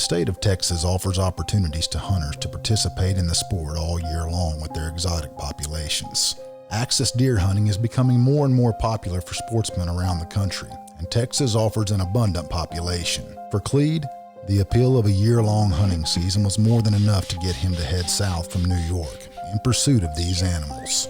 state of Texas offers opportunities to hunters to participate in the sport all year long with their exotic populations. Axis deer hunting is becoming more and more popular for sportsmen around the country, and Texas offers an abundant population. For Clede, the appeal of a year-long hunting season was more than enough to get him to head south from New York in pursuit of these animals.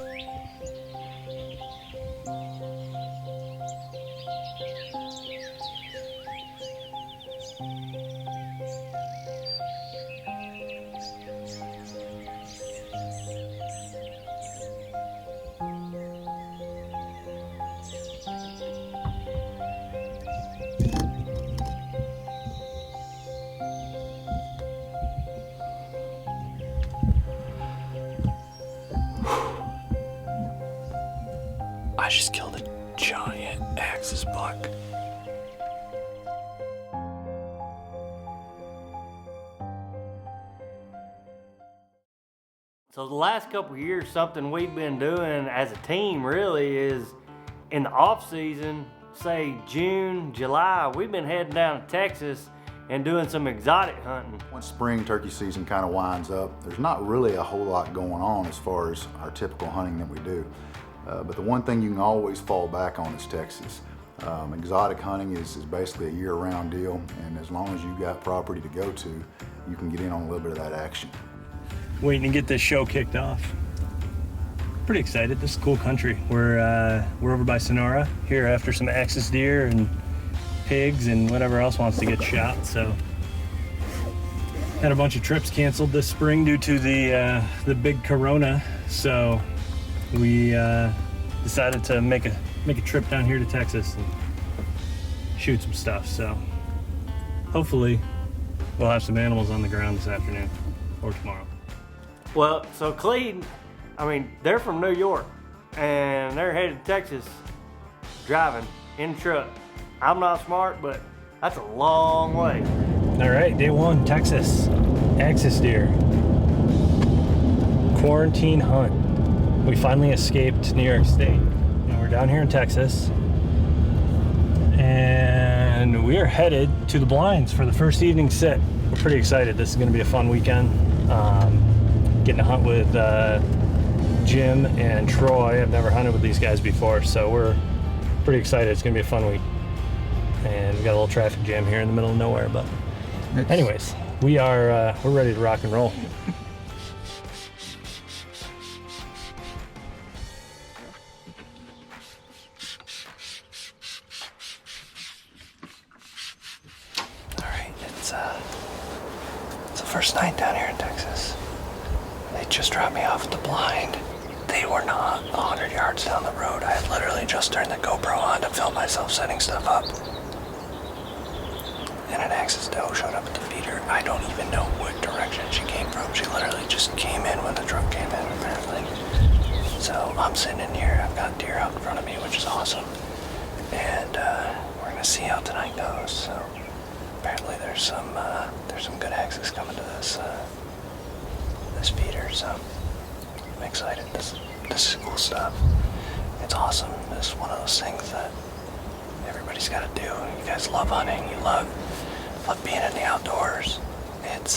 I just killed a giant axis buck. So the last couple of years, something we've been doing as a team really is in the off season, say June, July, we've been heading down to Texas and doing some exotic hunting. Once spring turkey season kind of winds up, there's not really a whole lot going on as far as our typical hunting that we do. But the one thing you can always fall back on is Texas. Exotic hunting is basically a year-round deal, and as long as you've got property to go to, you can get in on a little bit of that action. Waiting to get this show kicked off. Pretty excited. This is cool country. We're over by Sonora here after some axis deer and pigs and whatever else wants to get shot. So had a bunch of trips canceled this spring due to the big corona. So we decided to make a trip down here to Texas and shoot some stuff. So hopefully we'll have some animals on the ground this afternoon or tomorrow. Well, so Clede, I mean, they're from New York and they're headed to Texas driving in a truck. I'm not smart, but that's a long way. All right, day one, Texas, axis deer, quarantine hunt. We finally escaped New York State. And we're down here in Texas, and we are headed to the blinds for the first evening sit. We're pretty excited. This is going to be a fun weekend. Getting to hunt with Jim and Troy. I've never hunted with these guys before, so we're pretty excited. It's going to be a fun week. And we got a little traffic jam here in the middle of nowhere, but anyways, we're ready to rock and roll. All right, it's the first night down here in Texas. They just dropped me off at the blind. They were not 100 yards down the road. I had literally just turned the GoPro on to film myself setting stuff up. And an axis doe showed up at the feeder. I don't even know what direction she came from. She literally just came in when the truck came in, apparently. So I'm sitting in here. I've got deer out in front of me, which is awesome. And we're gonna see how tonight goes. So apparently there's some good axis coming to this feeder. So I'm excited. This is cool stuff. It's awesome. This is one of those things that everybody's got to do. You guys love hunting. You love being in the outdoors. It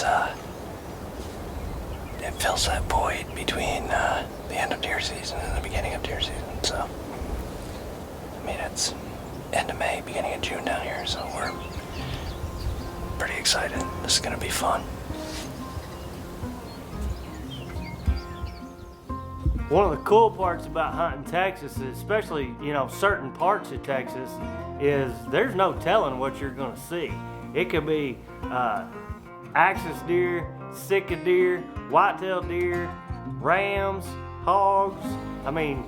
fills that void between the end of deer season and the beginning of deer season. So, I mean, it's end of May, beginning of June down here. So we're pretty excited. This is gonna be fun. One of the cool parts about hunting Texas, especially, certain parts of Texas, is there's no telling what you're gonna see. It could be axis deer, Sitka deer, whitetail deer, rams, hogs. I mean,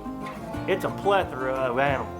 it's a plethora of animals.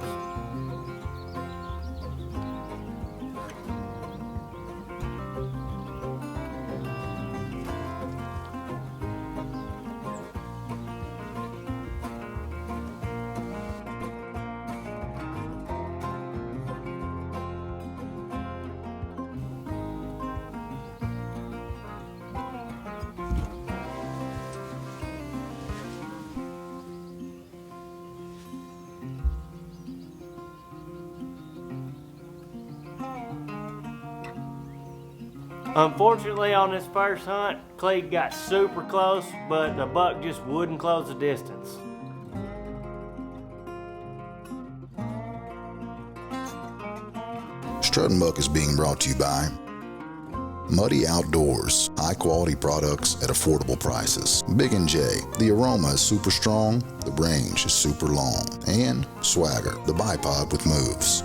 Unfortunately, on this first hunt, Clede got super close, but the buck just wouldn't close the distance. Strutting Buck is being brought to you by Muddy Outdoors, high quality products at affordable prices. Big and J, the aroma is super strong, the range is super long. And Swagger, the bipod with moves.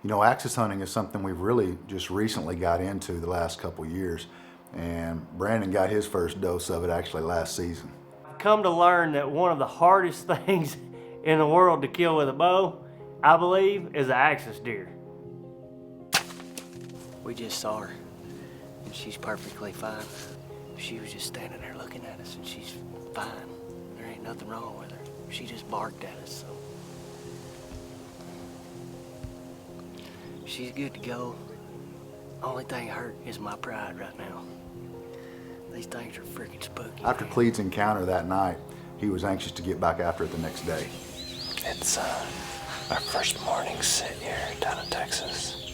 You know, axis hunting is something we've really just recently got into the last couple years, and Brandon got his first dose of it actually last season. I've come to learn that one of the hardest things in the world to kill with a bow, I believe, is an axis deer. We just saw her, and she's perfectly fine. She was just standing there looking at us, and she's fine. There ain't nothing wrong with her. She just barked at us, so. She's good to go. Only thing hurt is my pride right now. These things are freaking spooky. After man. Clede's encounter that night, he was anxious to get back after it the next day. It's our first morning sit here down in Texas,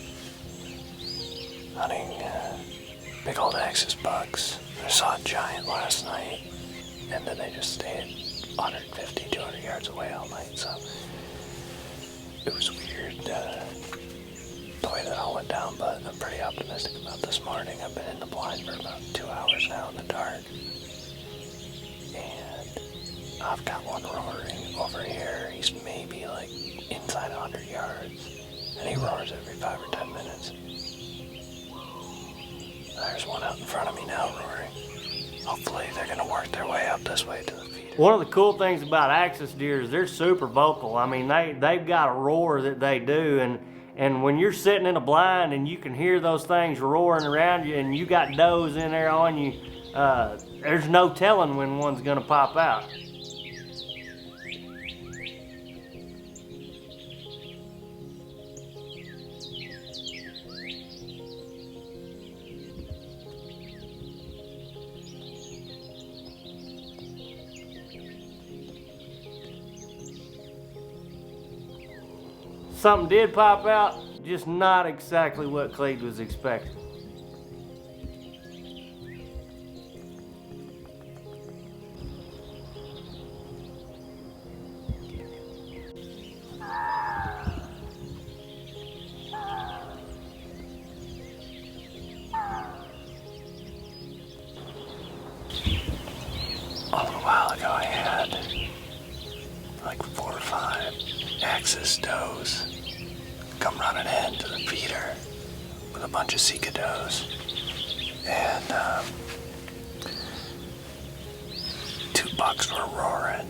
hunting big old axis bucks. I saw a giant last night, and then they just stayed 150, 200 yards away all night, so it was weird the way that all went down, but I'm pretty optimistic about this morning. I've been in the blind for about 2 hours now in the dark, and I've got one roaring over here. He's maybe like inside 100 yards, and he roars every 5 or 10 minutes. There's one out in front of me now roaring. Hopefully they're gonna work their way up this way to the feeder. One of the cool things about axis deer is they're super vocal. I mean, they've got a roar that they do, and when you're sitting in a blind and you can hear those things roaring around you and you got does in there on you, there's no telling when one's gonna pop out. Something did pop out, just not exactly what Clede was expecting. A little while ago I had like 4 or 5 axis does come running into the feeder with a bunch of Sika does, and 2 bucks were roaring,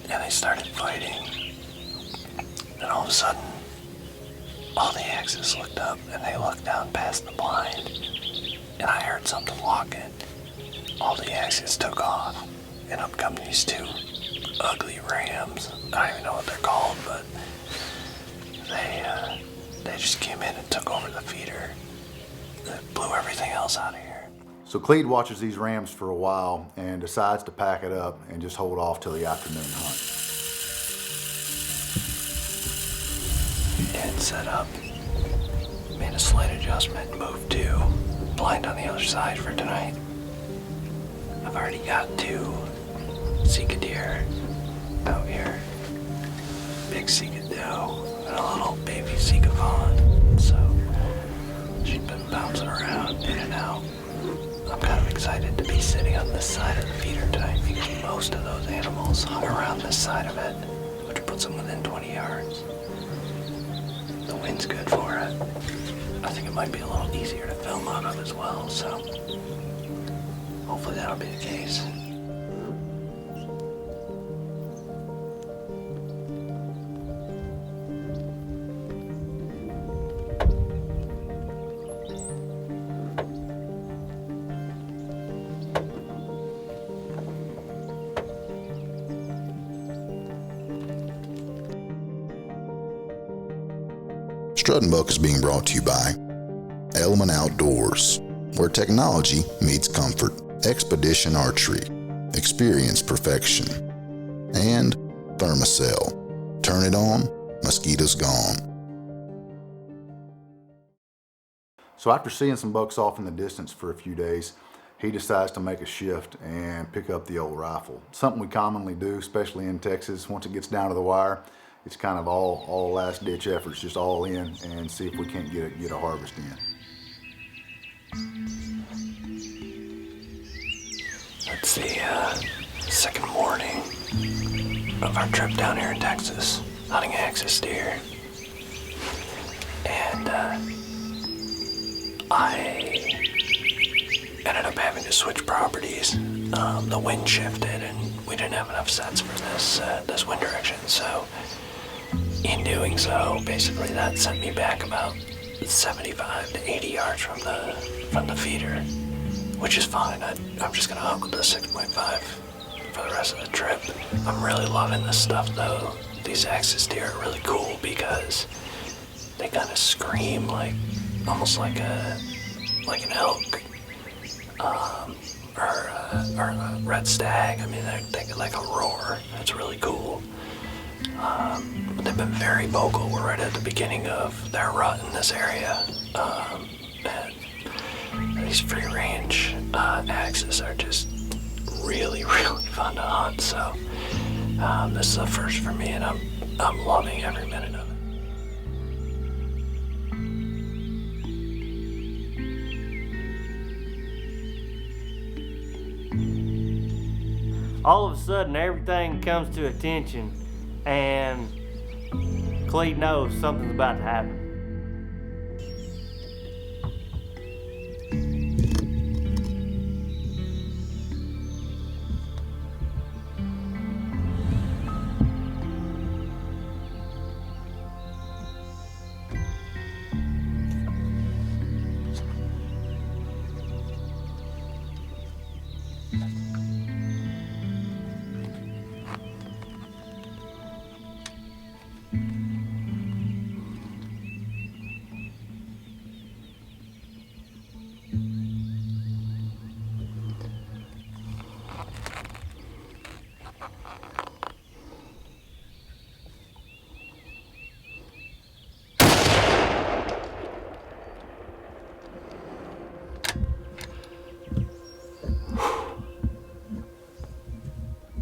and they started fighting. And all of a sudden, all the axis looked up, and they looked down past the blind, and I heard something walking. All the axis took off, and up come these 2 ugly rams. I don't even know what they're called, but they just came in and took over the feeder. It blew everything else out of here. So Clede watches these rams for a while and decides to pack it up and just hold off till the afternoon hunt. And set up, made a slight adjustment, moved to blind on the other side for tonight. I've already got 2 Sika deer out here. Big Sika doe and a little baby Sika fawn. So she's been bouncing around in and out. I'm kind of excited to be sitting on this side of the feeder tonight because most of those animals hung around this side of it, which puts them within 20 yards. The wind's good for it. I think it might be a little easier to film out of as well, so hopefully that'll be the case. Strutting Buck is being brought to you by Element Outdoors, where technology meets comfort. Expedition Archery, experience perfection. And Thermacell, turn it on, Mosquitoes gone. So after seeing some bucks off in the distance for a few days, he decides to make a shift and pick up the old rifle. Something we commonly do, especially in Texas. Once it gets down to the wire, it's kind of all last ditch efforts, just all in and see if we can't get a harvest in. It's the second morning of our trip down here in Texas, hunting axis deer. And I ended up having to switch properties. The wind shifted and we didn't have enough sets for this wind direction. So in doing so, basically that sent me back about 75 to 80 yards from the feeder, which is fine. I'm just gonna hunt with the 6.5 for the rest of the trip. I'm really loving this stuff though. These axis deer are really cool because they kind of scream almost like an elk, or a red stag. I mean, they like a roar. It's really cool. They've been very vocal. We're right at the beginning of their rut in this area, and these free range axis are just really, really fun to hunt. So this is a first for me, and I'm loving every minute of it. All of a sudden, everything comes to attention, and Clete knows something's about to happen.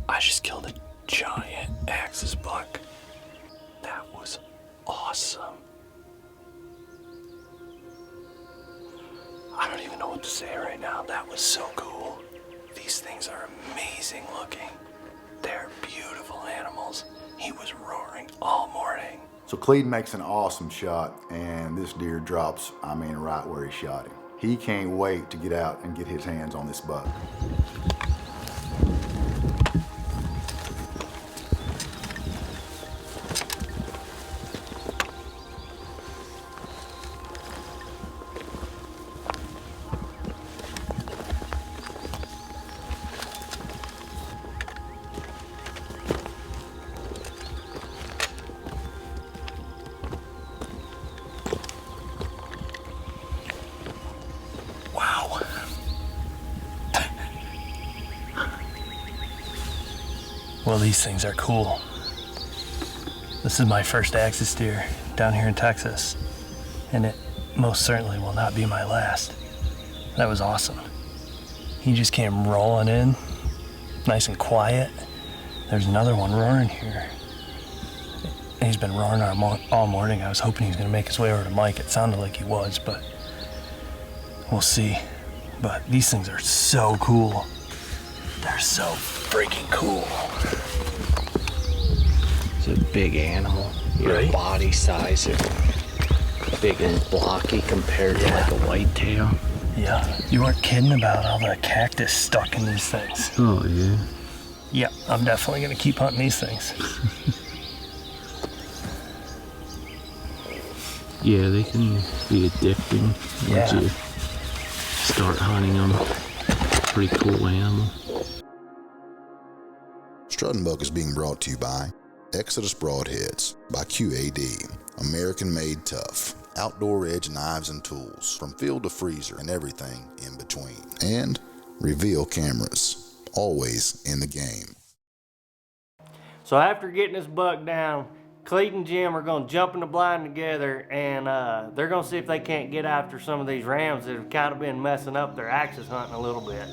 I just killed a giant axis buck. That was awesome. I don't even know what to say right now. That was so cool. These things are amazing looking. They're beautiful animals. He was roaring all morning. So Clete makes an awesome shot, and this deer drops, right where he shot him. He can't wait to get out and get his hands on this buck. Well, these things are cool. This is my first axis deer down here in Texas, and it most certainly will not be my last. That was awesome. He just came rolling in, nice and quiet. There's another one roaring here. And he's been roaring all morning. I was hoping he was going to make his way over to Mike. It sounded like he was, but we'll see. But these things are so cool. They're so freaking cool. It's a big animal. Your Right? body size is big and blocky compared to like a whitetail. Yeah, you weren't kidding about all the cactus stuck in these things. Oh yeah. Yeah, I'm definitely going to keep hunting these things. Yeah, they can be addicting once Yeah. you start hunting them. Pretty cool animal. Strutting Buck is being brought to you by Exodus Broadheads by QAD, American Made Tough, outdoor edge knives and tools from field to freezer and everything in between, and Reveal Cameras, always in the game. So after getting this buck down, Cleet and Jim are gonna jump in the blind together, and they're gonna see if they can't get after some of these rams that have kind of been messing up their axis hunting a little bit.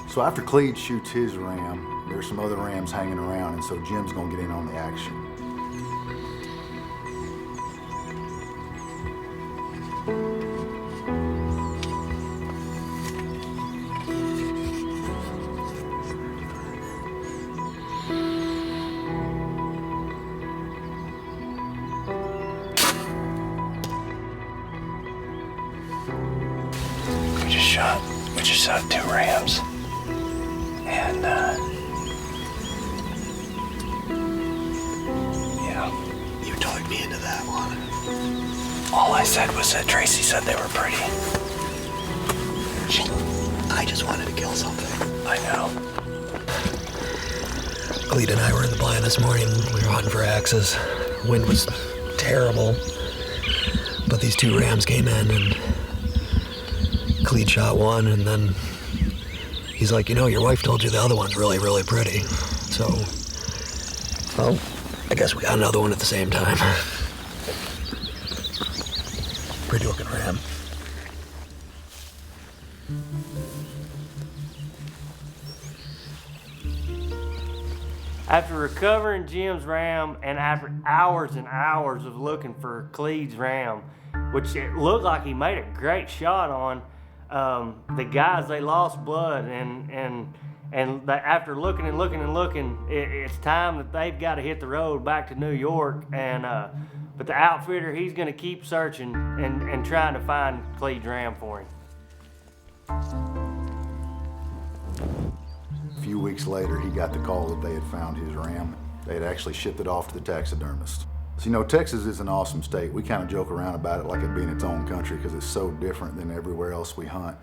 So after Cleet shoots his ram, there's some other rams hanging around, and so Jim's gonna get in on the action. We just shot 2 rams. And, yeah. You talked me into that one. All I said was that Tracy said they were pretty. I just wanted to kill something. I know. Cleet and I were in the blind this morning. We were hunting for axes. Wind was terrible. But these 2 rams came in, and Cleet shot one, and then he's like, your wife told you the other one's really, really pretty. So, well, I guess we got another one at the same time. Pretty looking ram. After recovering Jim's ram and after hours and hours of looking for Cleet's ram, which it looked like he made a great shot on, the guys, they lost blood, and after looking and looking and looking, it's time that they've got to hit the road back to New York. And but the outfitter, he's going to keep searching and trying to find Cleet's ram for him. A few weeks later, he got the call that they had found his ram. They had actually shipped it off to the taxidermist. So, Texas is an awesome state. We kind of joke around about it like it being its own country because it's so different than everywhere else we hunt.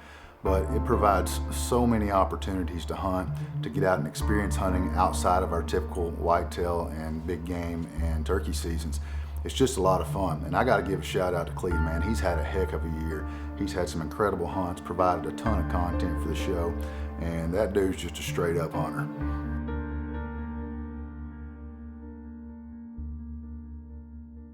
But it provides so many opportunities to hunt, to get out and experience hunting outside of our typical whitetail and big game and turkey seasons. It's just a lot of fun. And I got to give a shout out to Cleet, man. He's had a heck of a year. He's had some incredible hunts, provided a ton of content for the show, and that dude's just a straight up hunter.